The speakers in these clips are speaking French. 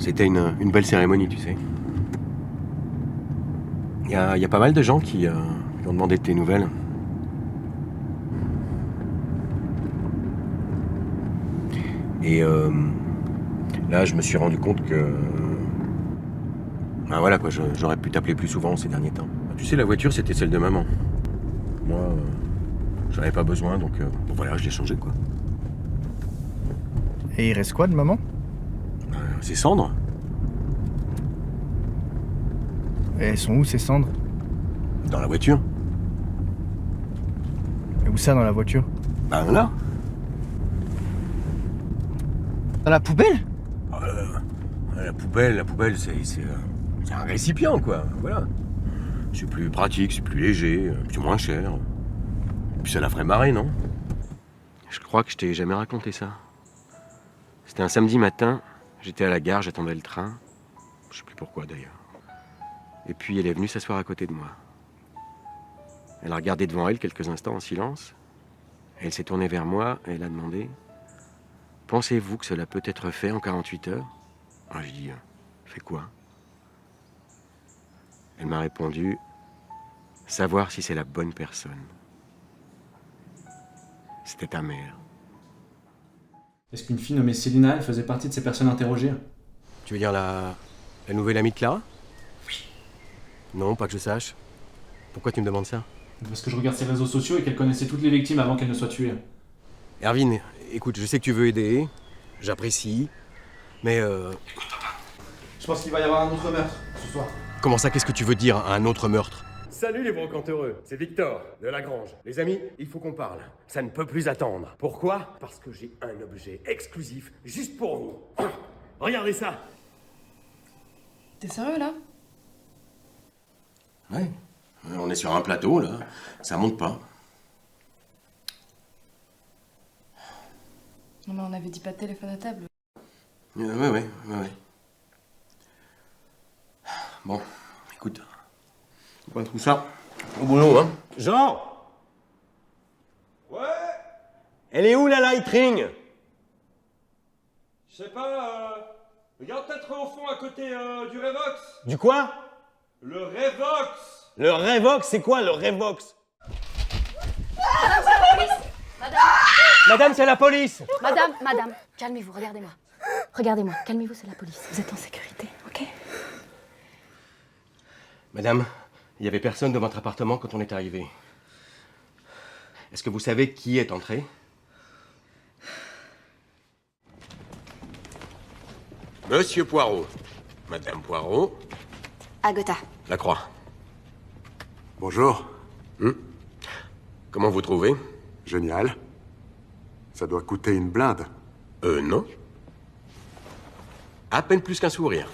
C'était une belle cérémonie, tu sais. Il y a pas mal de gens qui ont demandé de tes nouvelles. Et là, je me suis rendu compte que... Ben voilà quoi, j'aurais pu t'appeler plus souvent ces derniers temps. Tu sais, la voiture, c'était celle de maman. Moi, j'en avais pas besoin, donc bon, voilà, je l'ai changée, quoi. Et il reste quoi de maman? Ses cendres. Et elles sont où ces cendres? Dans la voiture. Et où ça dans la voiture? Ben là. Dans la poubelle? La poubelle, c'est un récipient, quoi. Voilà. C'est plus pratique, c'est plus léger, c'est moins cher. Puis ça la ferait marrer, non? Je crois que je t'ai jamais raconté ça. C'était un samedi matin, j'étais à la gare, j'attendais le train. Je sais plus pourquoi d'ailleurs. Et puis elle est venue s'asseoir à côté de moi. Elle a regardé devant elle quelques instants en silence. Et elle s'est tournée vers moi et elle a demandé: pensez-vous que cela peut être fait en 48 heures? Alors j'ai dit: fait quoi? Elle m'a répondu: savoir si c'est la bonne personne. C'était ta mère. Est-ce qu'une fille nommée Célina, elle faisait partie de ces personnes interrogées? Tu veux dire la nouvelle amie de Clara? Oui. Non, pas que je sache. Pourquoi tu me demandes ça? Parce que je regarde ses réseaux sociaux et qu'elle connaissait toutes les victimes avant qu'elle ne soit tuée. Erwin, écoute, je sais que tu veux aider, j'apprécie, mais Je pense qu'il va y avoir un autre meurtre ce soir. comment ça, qu'est-ce que tu veux dire, un autre meurtre? Salut les brocanteurs, c'est Victor, de Lagrange. Les amis, il faut qu'on parle. Ça ne peut plus attendre. Pourquoi? Parce que j'ai un objet exclusif juste pour vous. Regardez ça. T'es sérieux là? Ouais, on est sur un plateau, là, ça monte pas. Non mais on avait dit pas de téléphone à table. Ouais. Bon, écoute, on voit tout ça au boulot, hein. Jean! Ouais? Elle est où la lightring? Je sais pas, regarde peut-être au fond à côté du Revox. Du quoi? Le Revox. Le Revox, c'est quoi le Revox? Madame, c'est la police! Madame, c'est la police! Madame, calmez-vous, regardez-moi. Regardez-moi, calmez-vous, c'est la police. Vous êtes en sécurité, ok? Madame, il y avait personne dans votre appartement quand on est arrivé. Est-ce que vous savez qui est entré? Monsieur Poirot. Madame Poirot. Agatha. Lacroix. Bonjour. Comment vous trouvez? Génial. Ça doit coûter une blinde. Non. À peine plus qu'un sourire.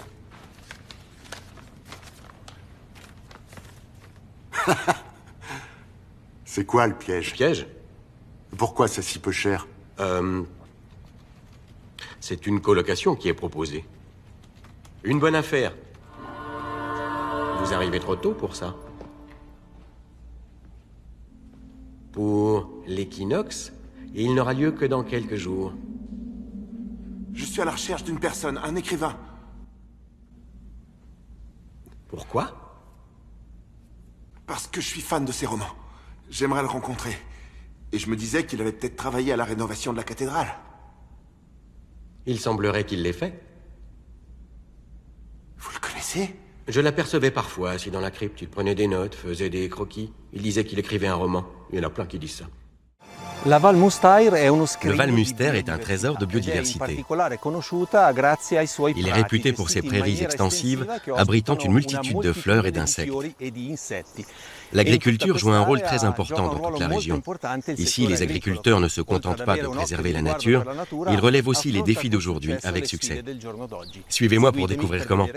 C'est quoi le piège? Piège? Pourquoi c'est si peu cher? C'est une colocation qui est proposée. Une bonne affaire. Vous arrivez trop tôt pour ça. Pour l'équinoxe, il n'aura lieu que dans quelques jours. Je suis à la recherche d'une personne, un écrivain. Pourquoi? Parce que je suis fan de ses romans. J'aimerais le rencontrer. Et je me disais qu'il allait peut-être travailler à la rénovation de la cathédrale. Il semblerait qu'il l'ait fait. Vous le connaissez? Je l'apercevais parfois, assis dans la crypte. Il prenait des notes, faisait des croquis. Il disait qu'il écrivait un roman. Il y en a plein qui disent ça. Le Val Mustère est un trésor de biodiversité. Il est réputé pour ses prairies extensives, abritant une multitude de fleurs et d'insectes. L'agriculture joue un rôle très important dans toute la région. Ici, les agriculteurs ne se contentent pas de préserver la nature, ils relèvent aussi les défis d'aujourd'hui avec succès. Suivez-moi pour découvrir comment.